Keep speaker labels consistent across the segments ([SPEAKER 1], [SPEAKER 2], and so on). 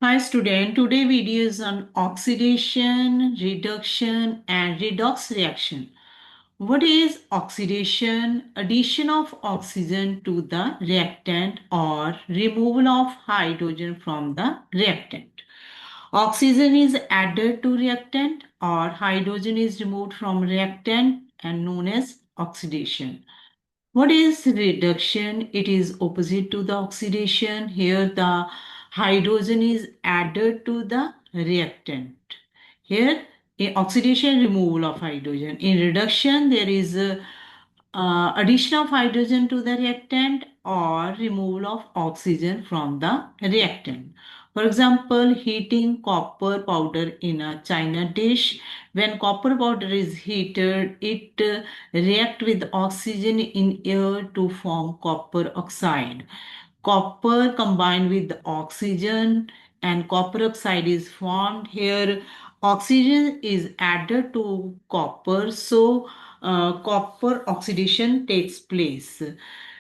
[SPEAKER 1] Hi student, today video is on oxidation, reduction and redox reaction. What is oxidation? Addition of oxygen to the reactant or removal of hydrogen from the reactant. Oxygen is added to reactant or hydrogen is removed from reactant and known as oxidation. What is reduction? It is opposite to the oxidation. Here the hydrogen is added to the reactant. Here in oxidation, removal of hydrogen. In reduction there is addition of hydrogen to the reactant or removal of oxygen from the reactant. For example, heating copper powder in a china dish. When copper powder is heated, it react with oxygen in air to form copper oxide. Copper combined with oxygen and copper oxide is formed. Here oxygen is added to copper, so copper oxidation takes place.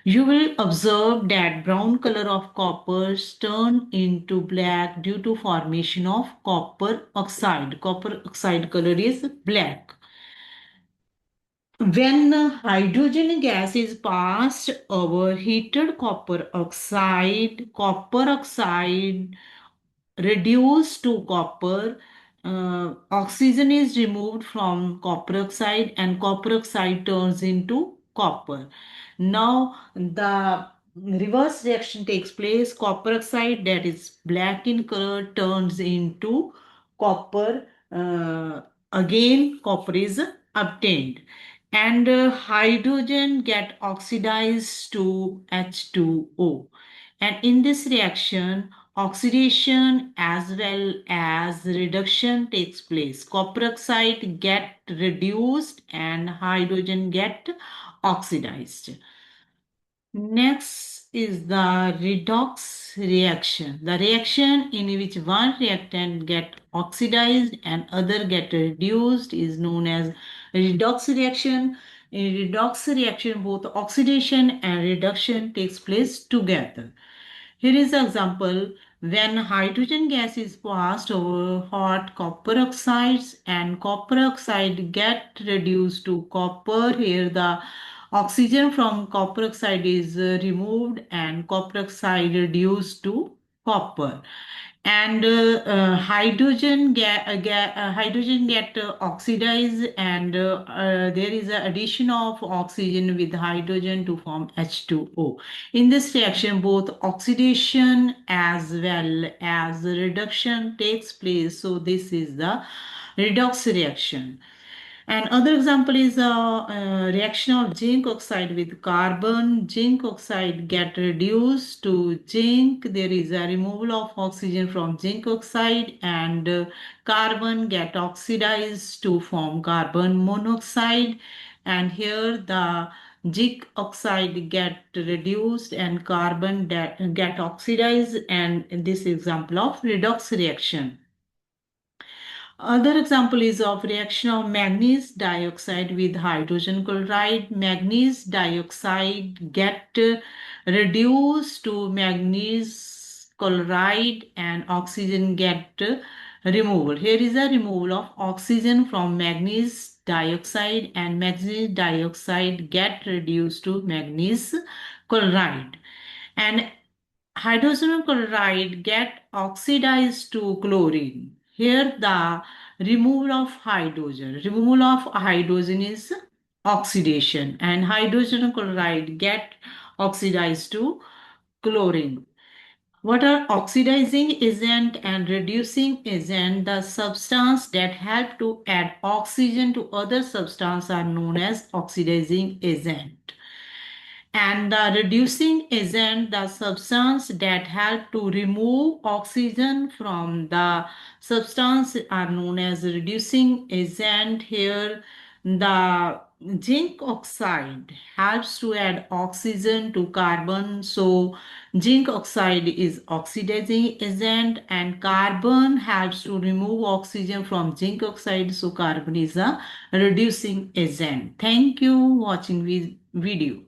[SPEAKER 1] You will observe that brown color of copper turn into black due to formation of copper oxide. Copper oxide color is black. When hydrogen gas is passed over heated copper oxide reduced to copper, oxygen is removed from copper oxide and copper oxide turns into copper. Now the reverse reaction takes place. Copper oxide that is black in color turns into copper. Again copper is obtained and hydrogen get oxidized to H2O. And in this reaction, oxidation as well as reduction takes place. Copper oxide get reduced and hydrogen get oxidized. Next is the redox reaction. The reaction in which one reactant get oxidized and other get reduced is known as redox reaction. In redox reaction, both oxidation and reduction takes place together. Here is an example. When hydrogen gas is passed over hot copper oxides and copper oxide get reduced to copper, here the oxygen from copper oxide is removed and copper oxide reduced to copper. And hydrogen get oxidized and there is an addition of oxygen with hydrogen to form H2O. In this reaction, both oxidation as well as reduction takes place. So this is the redox reaction. And other example is a reaction of zinc oxide with carbon. Zinc oxide get reduced to zinc. There is a removal of oxygen from zinc oxide and carbon get oxidized to form carbon monoxide. And here the zinc oxide get reduced and carbon get oxidized, and this example of redox reaction. Other example is of reaction of manganese dioxide with hydrogen chloride. Manganese dioxide get reduced to manganese chloride and oxygen get removed. Here is a removal of oxygen from manganese dioxide and manganese dioxide get reduced to manganese chloride. And hydrogen chloride get oxidized to chlorine. Here the removal of hydrogen is oxidation and hydrogen chloride get oxidized to chlorine. What are oxidizing agent and reducing agent? The substance that help to add oxygen to other substance are known as oxidizing agent. And the reducing agent, the substance that help to remove oxygen from the substance are known as reducing agent. Here the zinc oxide helps to add oxygen to carbon, so zinc oxide is oxidizing agent, and carbon helps to remove oxygen from zinc oxide, so carbon is a reducing agent. Thank you watching video.